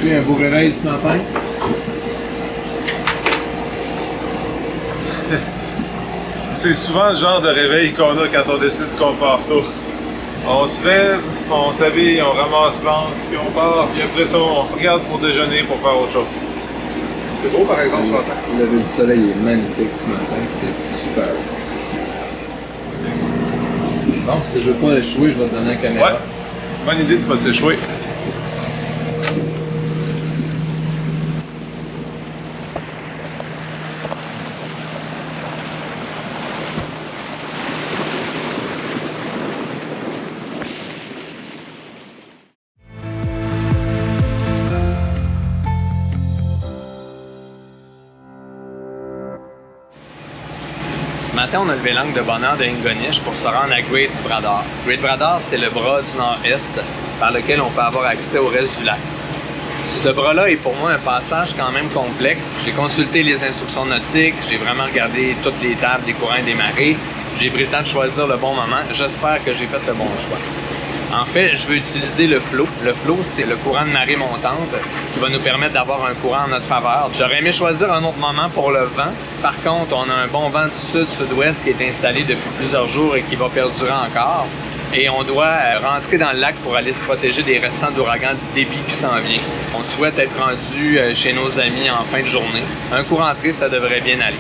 Mathieu, un beau réveil ce matin? C'est souvent le genre de réveil qu'on a quand on décide qu'on part tôt. On se lève, on s'habille, on ramasse l'encre, puis on part, puis après ça, on regarde pour déjeuner pour faire autre chose. C'est beau par exemple ce matin. Le lever du soleil est magnifique ce matin, c'est super. Bon, si je veux pas échouer, je vais te donner la caméra. Ouais, bonne idée de pas s'échouer. Ce matin, on a levé l'angle de bonheur de Ingonish pour se rendre à Great Bradar. Great Bradar, c'est le bras du nord-est par lequel on peut avoir accès au reste du lac. Ce bras-là est pour moi un passage quand même complexe. J'ai consulté les instructions nautiques, j'ai vraiment regardé toutes les tables des courants et des marées. J'ai pris le temps de choisir le bon moment. J'espère que j'ai fait le bon choix. En fait, je veux utiliser le flow. Le flow, c'est le courant de marée montante qui va nous permettre d'avoir un courant en notre faveur. J'aurais aimé choisir un autre moment pour le vent. Par contre, on a un bon vent du sud-sud-ouest qui est installé depuis plusieurs jours et qui va perdurer encore. Et on doit rentrer dans le lac pour aller se protéger des restants d'ouragan de débit qui s'en vient. On souhaite être rendu chez nos amis en fin de journée. Un coup rentré, ça devrait bien aller.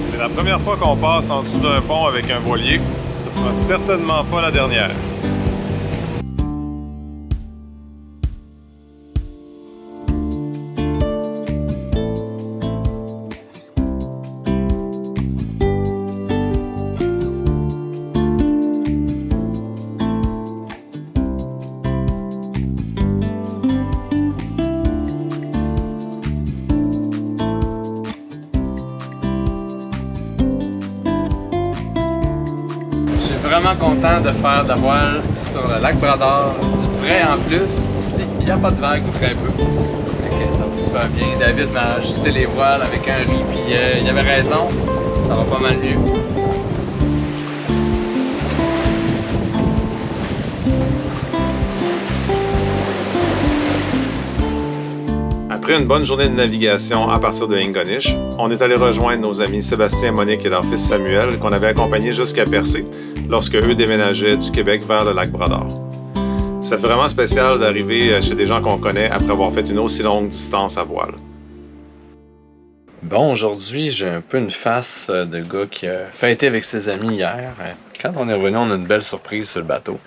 C'est la première fois qu'on passe en dessous d'un pont avec un voilier. Ce sera certainement pas la dernière. Vraiment content de faire de la voile sur le lac Bradar, du frais en plus. Ici, il n'y a pas de vagues ou très peu. Okay, ça va super bien. David m'a ajusté les voiles avec un riz, puis il avait raison, ça va pas mal mieux. Après une bonne journée de navigation à partir de Ingonish, on est allé rejoindre nos amis Sébastien, Monique et leur fils Samuel qu'on avait accompagnés jusqu'à Percé lorsque eux déménageaient du Québec vers le lac Bradar. C'est vraiment spécial d'arriver chez des gens qu'on connaît après avoir fait une aussi longue distance à voile. Bon, aujourd'hui, j'ai un peu une face de gars qui a fêté avec ses amis hier. Quand on est revenu, on a une belle surprise sur le bateau.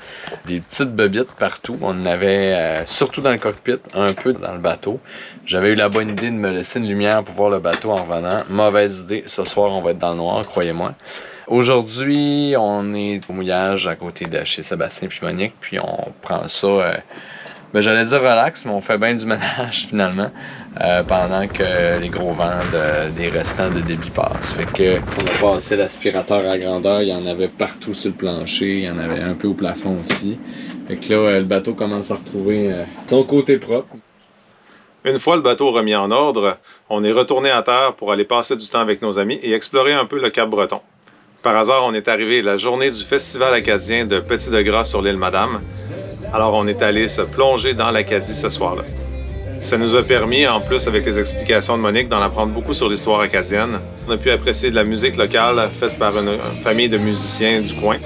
Des petites bobites partout. On en avait surtout dans le cockpit, un peu dans le bateau. J'avais eu la bonne idée de me laisser une lumière pour voir le bateau en revenant. Mauvaise idée. Ce soir, on va être dans le noir, croyez-moi. Aujourd'hui, on est au mouillage à côté de chez Sébastien et Monique. Puis on prend ça... j'allais dire relax, mais on fait bien du ménage finalement pendant que les gros vents des restants de débit passent. Fait que on a passé l'aspirateur à grandeur, il y en avait partout sur le plancher, il y en avait un peu au plafond aussi. Fait que là, le bateau commence à retrouver son côté propre. Une fois le bateau remis en ordre, on est retourné à terre pour aller passer du temps avec nos amis et explorer un peu le Cap-Breton. Par hasard, on est arrivé la journée du Festival acadien de Petit-de-Gras sur l'île Madame. Alors, on est allé se plonger dans l'Acadie ce soir-là. Ça nous a permis, en plus avec les explications de Monique, d'en apprendre beaucoup sur l'histoire acadienne. On a pu apprécier de la musique locale faite par une famille de musiciens du coin,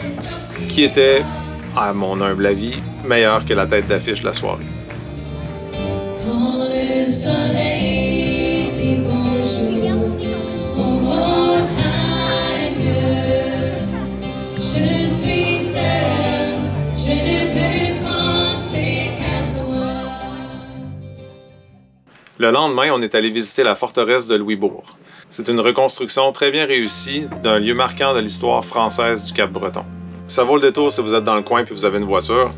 qui était, à mon humble avis, meilleure que la tête d'affiche de la soirée. Quand le soleil dit bonjour aux montagnes, je suis seule, je ne peux penser qu'à toi. Le lendemain, on est allé visiter la forteresse de Louisbourg. C'est une reconstruction très bien réussie d'un lieu marquant de l'histoire française du Cap-Breton. Ça vaut le détour si vous êtes dans le coin et vous avez une voiture.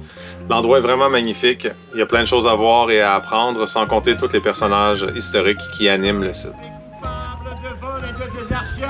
L'endroit est vraiment magnifique. Il y a plein de choses à voir et à apprendre, sans compter tous les personnages historiques qui animent le site. De vol et de désertion.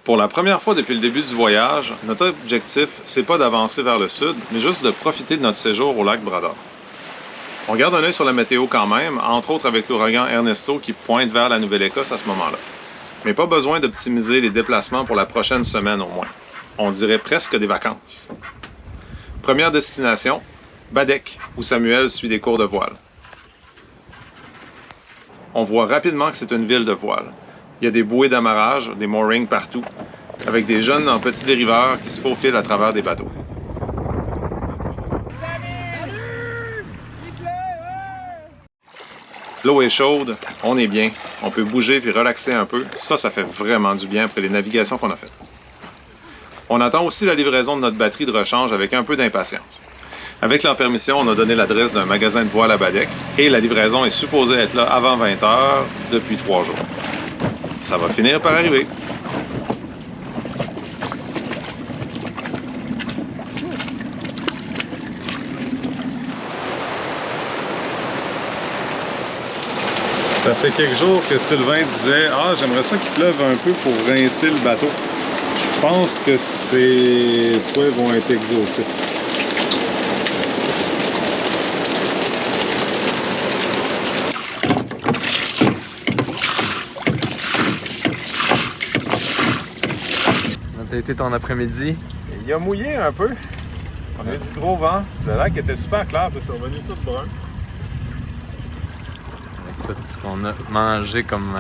Pour la première fois depuis le début du voyage, notre objectif, c'est pas d'avancer vers le sud, mais juste de profiter de notre séjour au lac Brador. On garde un œil sur la météo quand même, entre autres avec l'ouragan Ernesto qui pointe vers la Nouvelle-Écosse à ce moment-là. Mais pas besoin d'optimiser les déplacements pour la prochaine semaine au moins. On dirait presque des vacances. Première destination, Baddeck, où Samuel suit des cours de voile. On voit rapidement que c'est une ville de voile. Il y a des bouées d'amarrage, des moorings partout, avec des jeunes en petits dériveurs qui se faufilent à travers des bateaux. L'eau est chaude, on est bien, on peut bouger puis relaxer un peu. Ça fait vraiment du bien après les navigations qu'on a faites. On attend aussi la livraison de notre batterie de rechange avec un peu d'impatience. Avec leur permission, on a donné l'adresse d'un magasin de voile à Baddeck et la livraison est supposée être là avant 20 h depuis 3 jours. Ça va finir par arriver. Ça fait quelques jours que Sylvain disait « Ah, j'aimerais ça qu'il pleuve un peu pour rincer le bateau. » Je pense que ses souhaits vont être exaucés. Ça a été ton après-midi? Il a mouillé un peu. On a eu du gros vent. Le lac était super clair, puis c'est revenu tout brun. Tout ce qu'on a mangé comme...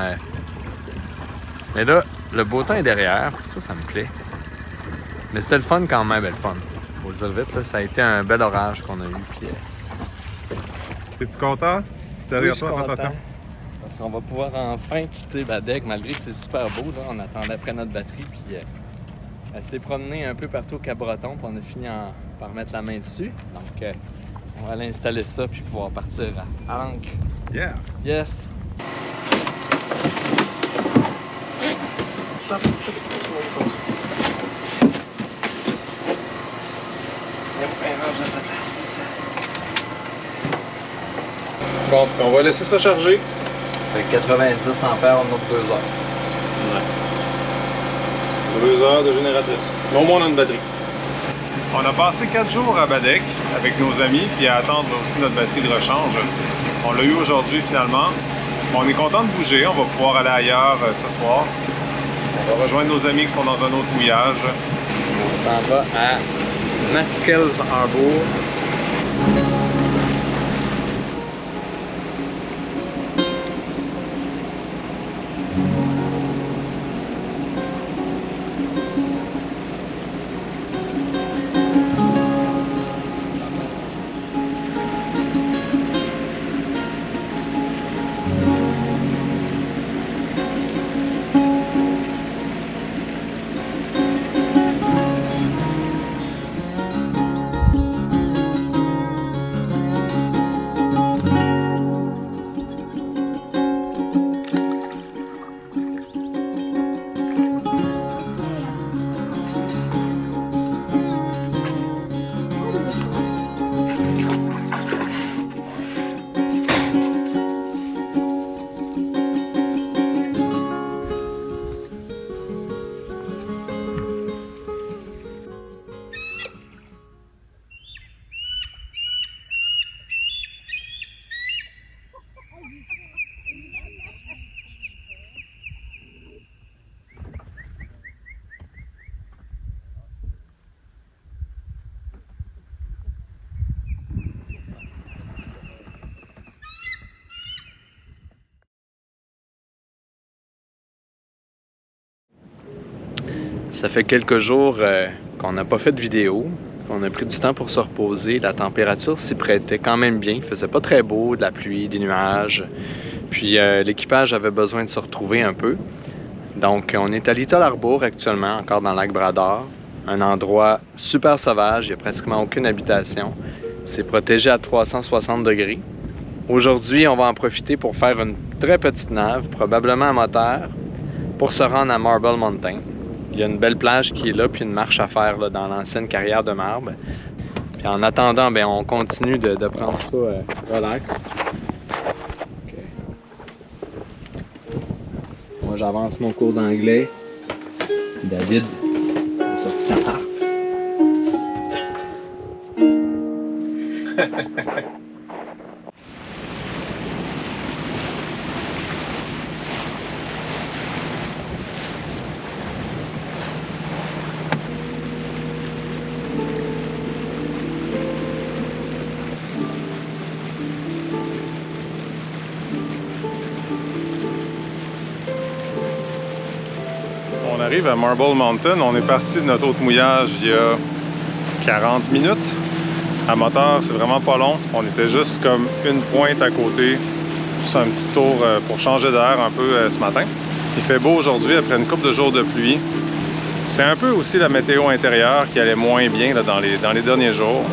Mais là, le beau temps est derrière, ça me plaît. Mais c'était le fun quand même, le fun. Faut le dire vite, là, ça a été un bel orage qu'on a eu. Puis, Es-tu content? oui, attention. Parce qu'on va pouvoir enfin quitter Baddeck, malgré que c'est super beau. Là. On attendait après notre batterie, puis elle s'est promenée un peu partout au Cap-Breton, puis on a fini par mettre la main dessus. Donc, on va aller installer ça, puis pouvoir partir à l'ancre. Yeah! Yes! Bon, on va laisser ça charger. Fait 90 ampères, on a 2 heures. Ouais. 2 heures de génératrice. Au moins, on a une batterie. On a passé 4 jours à Baddeck avec nos amis, puis à attendre aussi notre batterie de rechange. On l'a eu aujourd'hui finalement. On est content de bouger, on va pouvoir aller ailleurs ce soir. On va rejoindre nos amis qui sont dans un autre mouillage. On s'en va à Maskell's Harbour. Ça fait quelques jours qu'on n'a pas fait de vidéo, qu'on a pris du temps pour se reposer. La température s'y prêtait quand même bien. Il faisait pas très beau, de la pluie, des nuages. Puis l'équipage avait besoin de se retrouver un peu. Donc on est à Little Harbour actuellement, encore dans le lac Brador. Un endroit super sauvage, il n'y a pratiquement aucune habitation. C'est protégé à 360 degrés. Aujourd'hui, on va en profiter pour faire une très petite nave, probablement à moteur, pour se rendre à Marble Mountain. Il y a une belle plage qui est là, puis une marche à faire là, dans l'ancienne carrière de marbre. Puis en attendant, bien, on continue de prendre ça relax. Okay. Moi, j'avance mon cours d'anglais. David a sorti sa harpe. On arrive à Marble Mountain. On est parti de notre autre mouillage il y a 40 minutes. À moteur, c'est vraiment pas long. On était juste comme une pointe à côté. Juste un petit tour pour changer d'air un peu ce matin. Il fait beau aujourd'hui après une couple de jours de pluie. C'est un peu aussi la météo intérieure qui allait moins bien là, dans les derniers jours.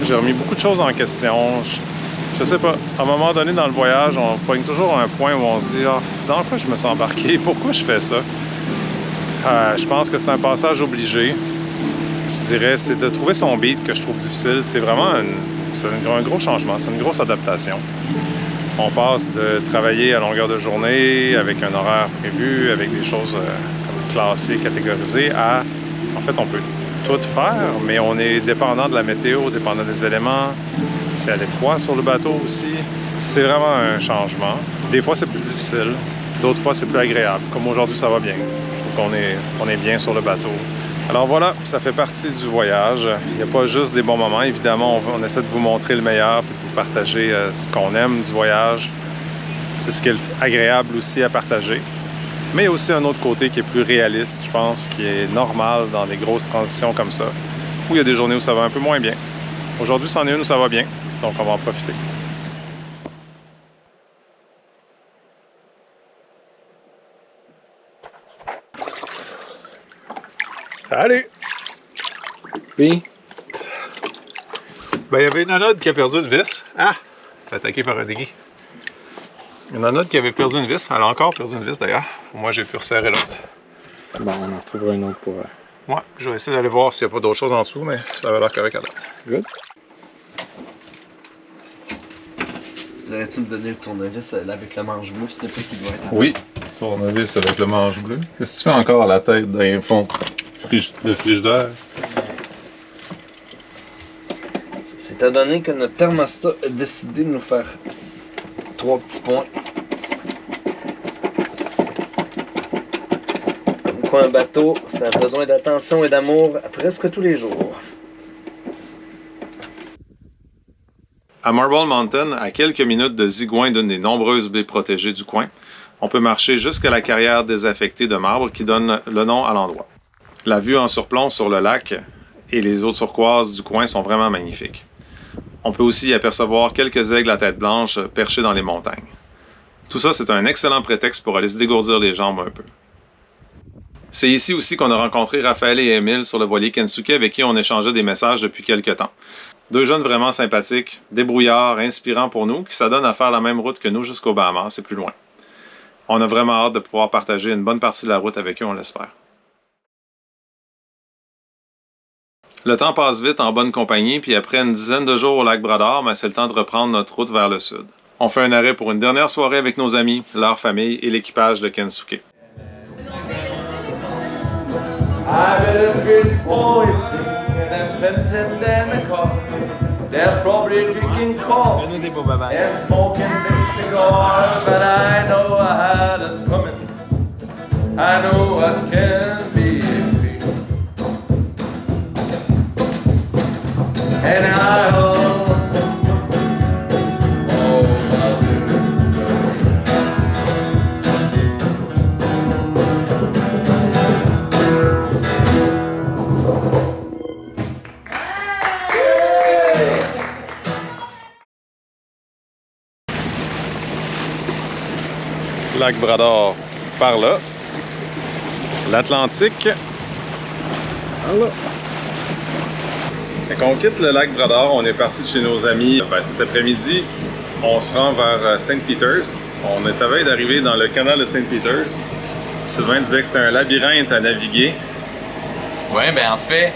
J'ai remis beaucoup de choses en question. Je sais pas, à un moment donné dans le voyage, on pogne toujours un point où on se dit « Ah, dans quoi je me suis embarqué? Pourquoi je fais ça? » Je pense que c'est un passage obligé. Je dirais, c'est de trouver son beat que je trouve difficile. C'est vraiment un gros changement, c'est une grosse adaptation. On passe de travailler à longueur de journée, avec un horaire prévu, avec des choses comme classées, catégorisées, à, en fait, on peut tout faire, mais on est dépendant de la météo, dépendant des éléments. C'est à l'étroit sur le bateau aussi. C'est vraiment un changement. Des fois, c'est plus difficile. D'autres fois, c'est plus agréable. Comme aujourd'hui, ça va bien. Je trouve qu'on est bien sur le bateau. Alors voilà, ça fait partie du voyage. Il n'y a pas juste des bons moments. Évidemment, on essaie de vous montrer le meilleur et de vous partager ce qu'on aime du voyage. C'est ce qui est agréable aussi à partager. Mais il y a aussi un autre côté qui est plus réaliste, je pense, qui est normal dans des grosses transitions comme ça, où il y a des journées où ça va un peu moins bien. Aujourd'hui, c'en est une où ça va bien, donc on va en profiter. Allez! Puis, Ben, il y avait une anode qui a perdu une vis. Ah! Fait attaqué par un déguis. Une anode qui avait perdu une vis. Elle a encore perdu une vis d'ailleurs. Moi, j'ai pu resserrer l'autre. c'est bon, on en retrouvera une autre pour... Ouais, je vais essayer d'aller voir s'il n'y a pas d'autre chose en dessous, mais ça avait l'air correct à l'autre. Good. Devrais-tu me donner le tournevis avec le manche bleu, c'était pas qui doit être. Oui, tournevis avec le manche bleu. Qu'est-ce que tu fais encore à la tête d'un fond de frigidaire? C'est à donner que notre thermostat a décidé de nous faire 3 petits points. Comme quoi un bateau, ça a besoin d'attention et d'amour presque tous les jours. À Marble Mountain, à quelques minutes de Zigouin, d'une des nombreuses baies protégées du coin, on peut marcher jusqu'à la carrière désaffectée de marbre qui donne le nom à l'endroit. La vue en surplomb sur le lac et les eaux turquoises du coin sont vraiment magnifiques. On peut aussi y apercevoir quelques aigles à tête blanche perchés dans les montagnes. Tout ça, c'est un excellent prétexte pour aller se dégourdir les jambes un peu. C'est ici aussi qu'on a rencontré Raphaël et Émile sur le voilier Kensuke avec qui on échangeait des messages depuis quelques temps. Deux jeunes vraiment sympathiques, débrouillards, inspirants pour nous, qui s'adonnent à faire la même route que nous jusqu'au Bahamas et plus loin. On a vraiment hâte de pouvoir partager une bonne partie de la route avec eux, on l'espère. Le temps passe vite en bonne compagnie, puis après une dizaine de jours au lac Brador, c'est le temps de reprendre notre route vers le sud. On fait un arrêt pour une dernière soirée avec nos amis, leur famille et l'équipage de Kensuke. I bet a bridge pointing and a fence and then a car. They're probably drinking coffee and smoking big cigar. But I know I had it coming. I know what can be free. And I hope all my Lac Brador par là. L'Atlantique par là. Quand on quitte le lac Brador, on est parti de chez nos amis. Cet après-midi, on se rend vers St. Peter's. On est à veille d'arriver dans le canal de St. Peter's. Sylvain disait que c'était un labyrinthe à naviguer. Ouais, ben en fait,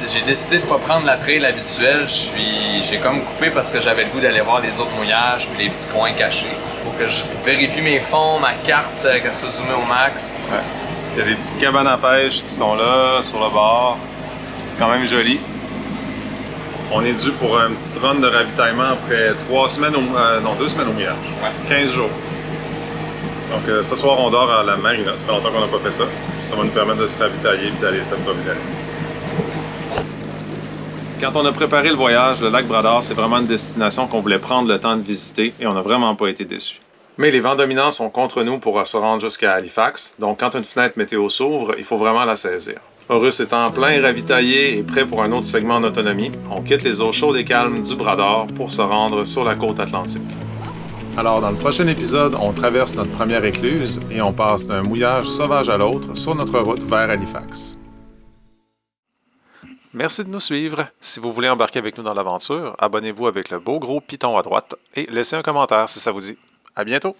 j'ai décidé de pas prendre la trail habituelle. J'ai comme coupé parce que j'avais le goût d'aller voir les autres mouillages puis les petits coins cachés. Faut que je vérifie mes fonds, ma carte, qu'elle soit zoomée au max. Ouais. Il y a des petites cabanes à pêche qui sont là, sur le bord. C'est quand même joli. On est dû pour un petit run de ravitaillement après 2 semaines au mouillage. Ouais. 15 jours. Donc ce soir, on dort à la marina. Ça fait longtemps qu'on n'a pas fait ça. Ça va nous permettre de se ravitailler et d'aller s'approvisionner. Quand on a préparé le voyage, le lac Brador, c'est vraiment une destination qu'on voulait prendre le temps de visiter et on n'a vraiment pas été déçus. Mais les vents dominants sont contre nous pour se rendre jusqu'à Halifax. Donc quand une fenêtre météo s'ouvre, il faut vraiment la saisir. Horus est en plein ravitaillé et prêt pour un autre segment en autonomie. On quitte les eaux chaudes et calmes du Brador pour se rendre sur la côte atlantique. Alors, dans le prochain épisode, on traverse notre première écluse et on passe d'un mouillage sauvage à l'autre sur notre route vers Halifax. Merci de nous suivre. Si vous voulez embarquer avec nous dans l'aventure, abonnez-vous avec le beau gros piton à droite et laissez un commentaire si ça vous dit. À bientôt!